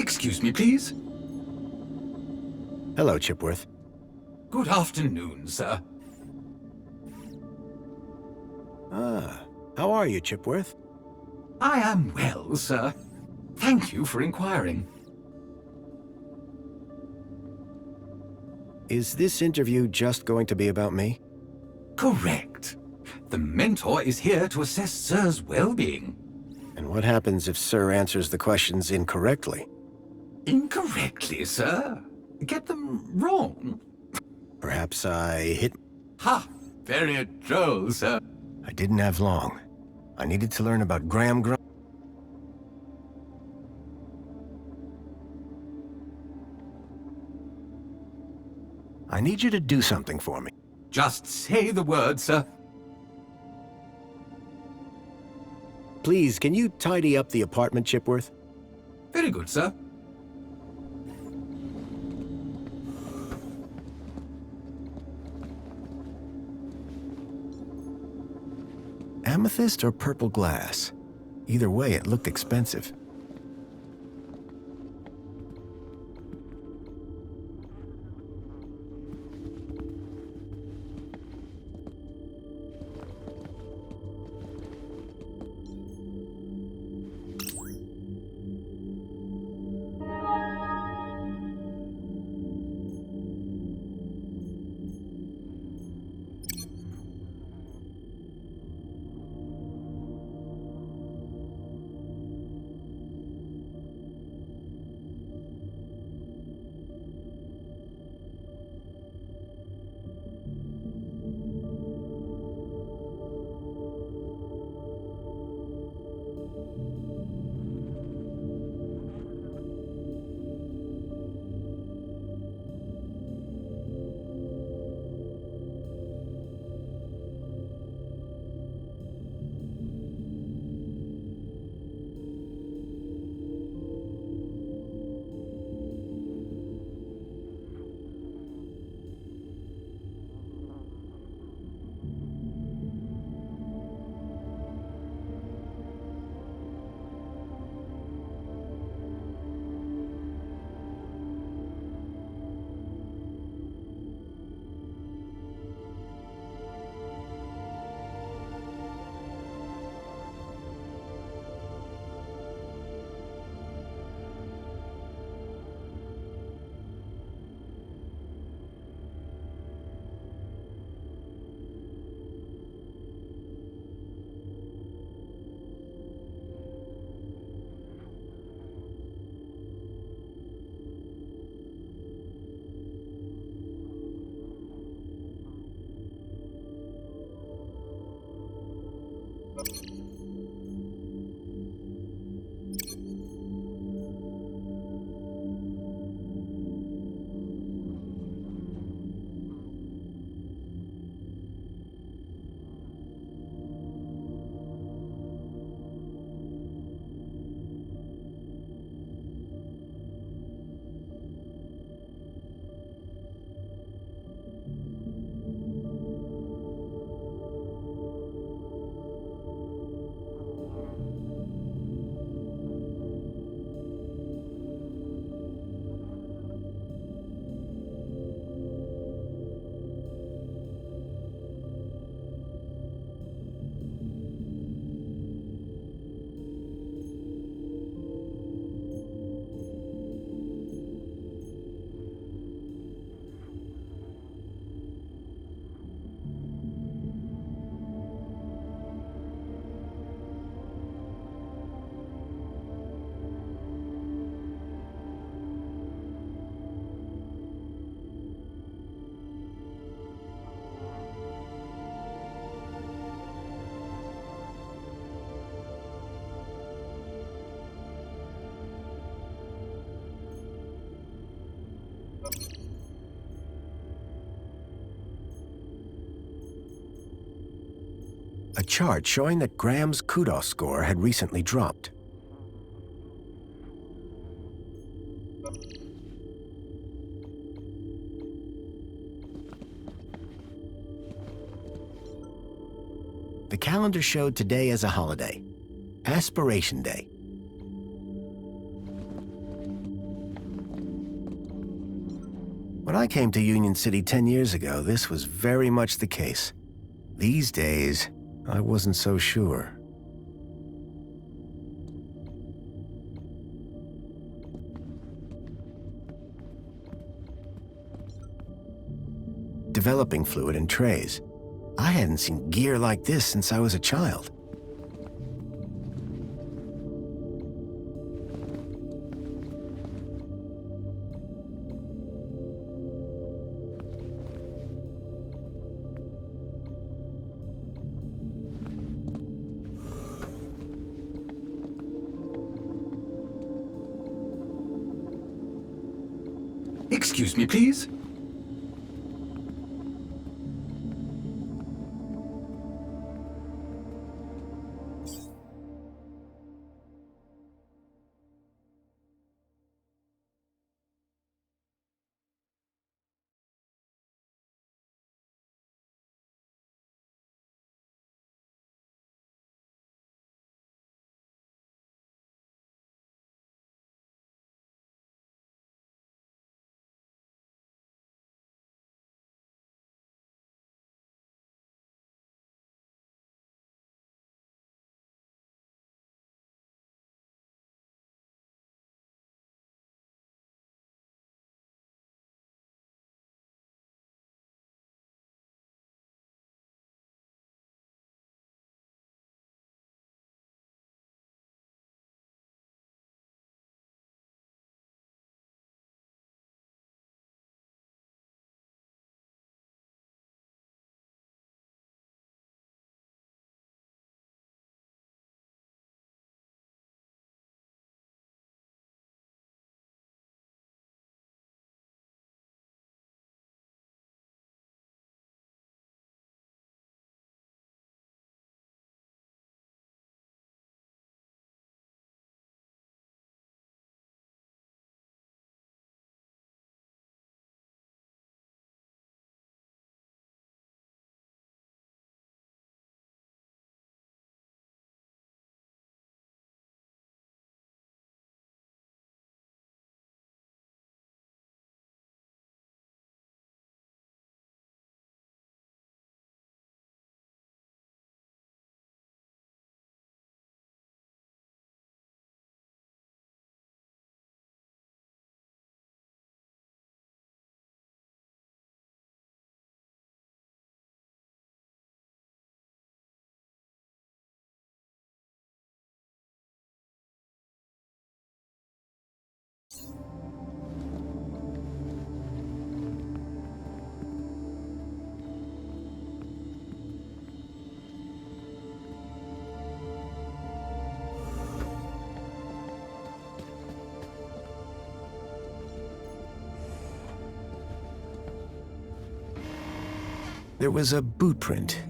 Excuse me, please. Hello, Chipworth. Good afternoon, sir. How are you, Chipworth? I am well, sir. Thank you for inquiring. Is this interview just going to be about me? Correct. The mentor is here to assess Sir's well-being. And what happens if Sir answers the questions incorrectly? Incorrectly, sir? Get them wrong? Perhaps I hit... Ha! Very droll, sir. I didn't have long. I needed to learn about Graham Gr... I need you to do something for me. Just say the word, sir. Please, can you tidy up the apartment, Chipworth? Very good, sir. Amethyst or purple glass? Either way, it looked expensive. A chart showing that Graham's kudos score had recently dropped. The calendar showed today as a holiday, Aspiration Day. When I came to Union City 10 years ago, this was very much the case. These days, I wasn't so sure. Developing fluid in trays. I hadn't seen gear like this since I was a child. Excuse me, please. There was a boot print.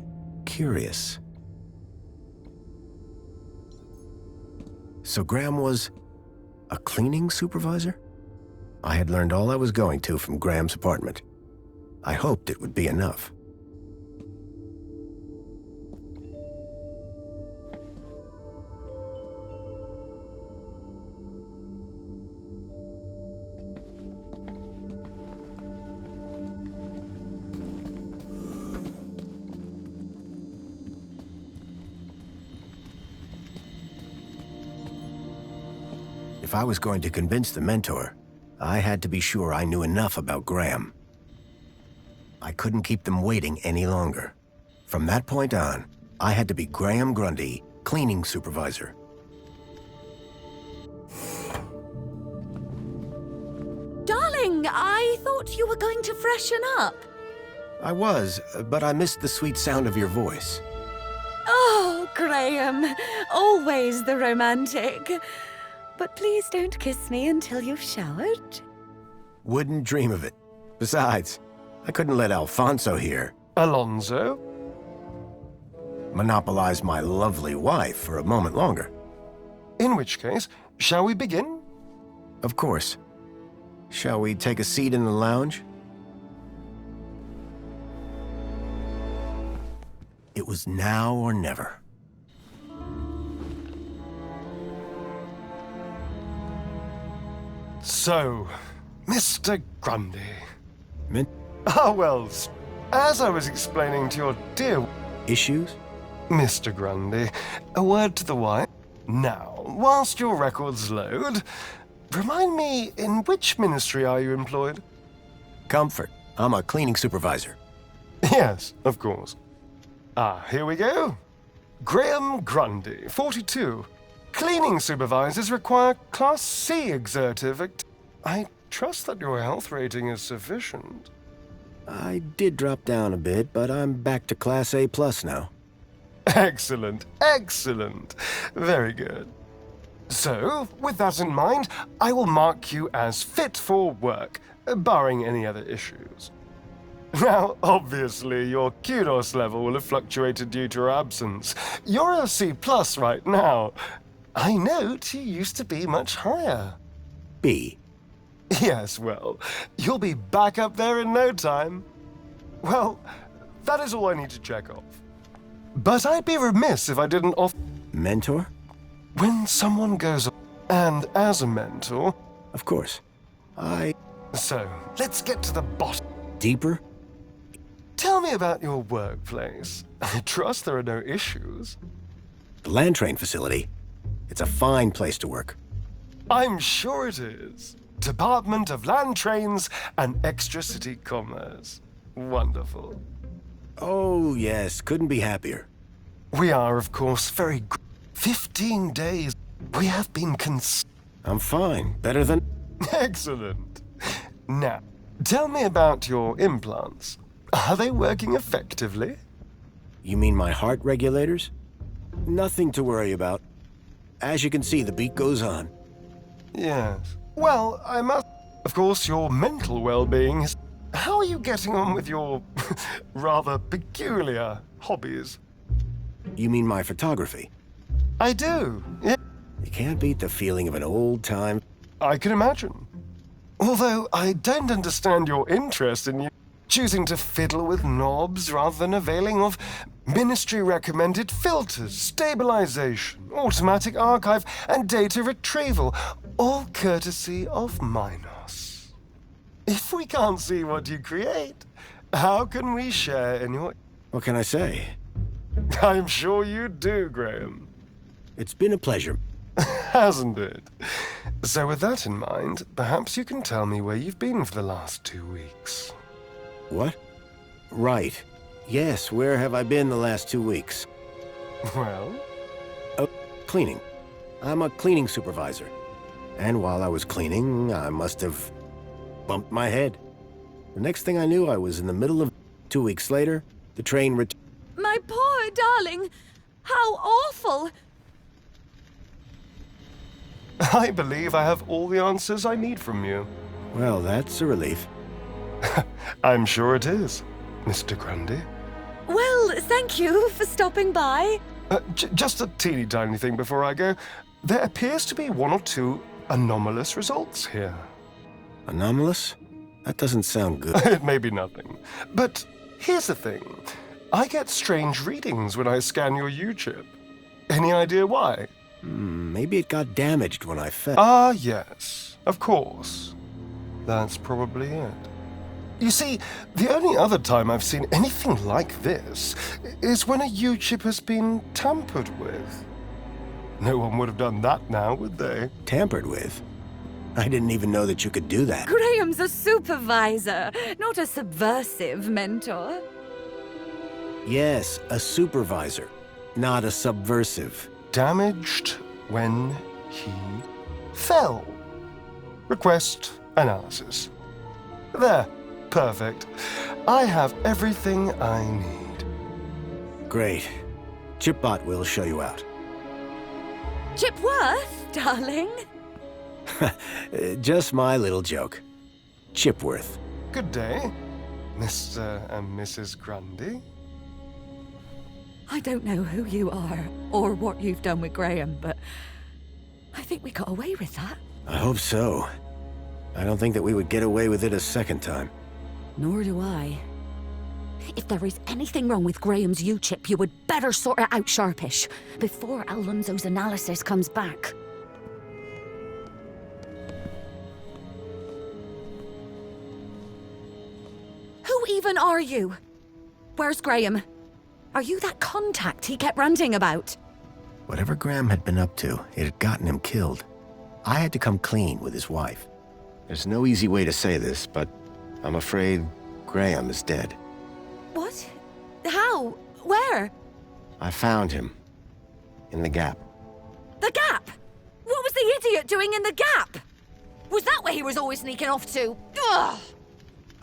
Curious. So Graham was a cleaning supervisor? I had learned all I was going to from Graham's apartment. I hoped it would be enough. If I was going to convince the mentor, I had to be sure I knew enough about Graham. I couldn't keep them waiting any longer. From that point on, I had to be Graham Grundy, cleaning supervisor. Darling, I thought you were going to freshen up. I was, but I missed the sweet sound of your voice. Oh, Graham, always the romantic. But please don't kiss me until you've showered. Wouldn't dream of it. Besides, I couldn't let Alfonso here Alonso? monopolize my lovely wife for a moment longer. In which case, shall we begin? Of course. Shall we take a seat in the lounge? It was now or never. So, Mr. Grundy, Men- Ah, well, as I was explaining to your dear issues? Mr. Grundy, a word to the wise. Now, whilst your records load, remind me, in which ministry are you employed? Comfort. I'm a cleaning supervisor. Yes, of course. Ah, here we go. Graham Grundy, 42. Cleaning supervisors require Class C exertive I trust that your health rating is sufficient. I did drop down a bit, but I'm back to Class A+ now. Excellent, excellent. Very good. So, with that in mind, I will mark you as fit for work, barring any other issues. Now, obviously, your kudos level will have fluctuated due to your absence. You're a C+ right now. I note you used to be much higher. B. Yes, well, you'll be back up there in no time. Well, that is all I need to check off. But I'd be remiss if I didn't offer... Mentor? When someone goes... And as a mentor... Of course. So, let's get to the bottom. Deeper? Tell me about your workplace. I trust there are no issues. The land train facility. It's a fine place to work. I'm sure it is. Department of Land Trains and Extra-City Commerce. Wonderful. Oh, yes. Couldn't be happier. We are, of course, 15 days. We have been I'm fine. Better than... Excellent. Now, tell me about your implants. Are they working effectively? You mean my heart regulators? Nothing to worry about. As you can see, the beat goes on. Yes. Well, I must... Of course, your mental well-being is... How are you getting on with your rather peculiar hobbies? You mean my photography? I do. Yeah. You can't beat the feeling of an old time... I can imagine. Although I don't understand your interest in you choosing to fiddle with knobs rather than availing of ministry-recommended filters, stabilization, automatic archive, and data retrieval, all courtesy of Minos. If we can't see what you create, how can we share in your... What can I say? I'm sure you do, Graham. It's been a pleasure. Hasn't it? So with that in mind, perhaps you can tell me where you've been for the last 2 weeks. What? Right. Yes, where have I been the last 2 weeks? Well? Cleaning. I'm a cleaning supervisor. And while I was cleaning, I must have bumped my head. The next thing I knew, I was in the middle of... 2 weeks later, the train My poor darling! How awful! I believe I have all the answers I need from you. Well, that's a relief. I'm sure it is, Mr. Grundy. Well, thank you for stopping by. Just a teeny tiny thing before I go. There appears to be 1 or 2 anomalous results here. Anomalous? That doesn't sound good. It may be nothing. But here's the thing. I get strange readings when I scan your U-chip. Any idea why? Maybe it got damaged when I fell. Ah, yes. Of course. That's probably it. You see, the only other time I've seen anything like this is when a U-chip has been tampered with. No one would have done that now, would they? Tampered with? I didn't even know that you could do that. Graham's a supervisor, not a subversive mentor. Yes, a supervisor, not a subversive. Damaged when he fell. Request analysis. There. Perfect. I have everything I need. Great. Chipbot will show you out. Chipworth, darling. Just my little joke. Chipworth. Good day, Mr. and Mrs. Grundy. I don't know who you are or what you've done with Graham, but I think we got away with that. I hope so. I don't think that we would get away with it a second time. Nor do I. If there is anything wrong with Graham's U-chip, you would better sort it out sharpish, before Alonso's analysis comes back. even are you? Where's Graham? Are you that contact he kept ranting about? Whatever Graham had been up to, it had gotten him killed. I had to come clean with his wife. There's no easy way to say this, but I'm afraid Graham is dead. What? How? Where? I found him. In the Gap. The Gap? What was the idiot doing in the Gap? Was that where he was always sneaking off to? Ugh!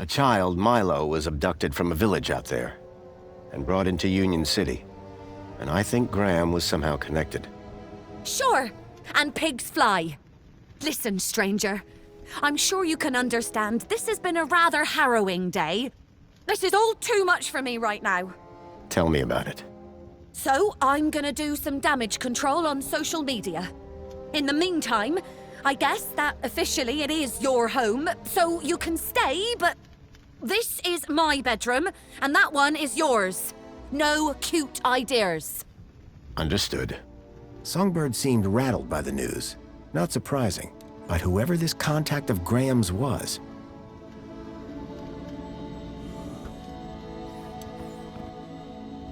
A child, Milo, was abducted from a village out there and brought into Union City. And I think Graham was somehow connected. Sure, and pigs fly. Listen, stranger. I'm sure you can understand this has been a rather harrowing day. This is all too much for me right now. Tell me about it. So, I'm gonna do some damage control on social media. In the meantime, I guess that officially it is your home, so you can stay, but this is my bedroom, and that one is yours. No cute ideas. Understood. Songbird seemed rattled by the news. Not surprising, but whoever this contact of Graham's was,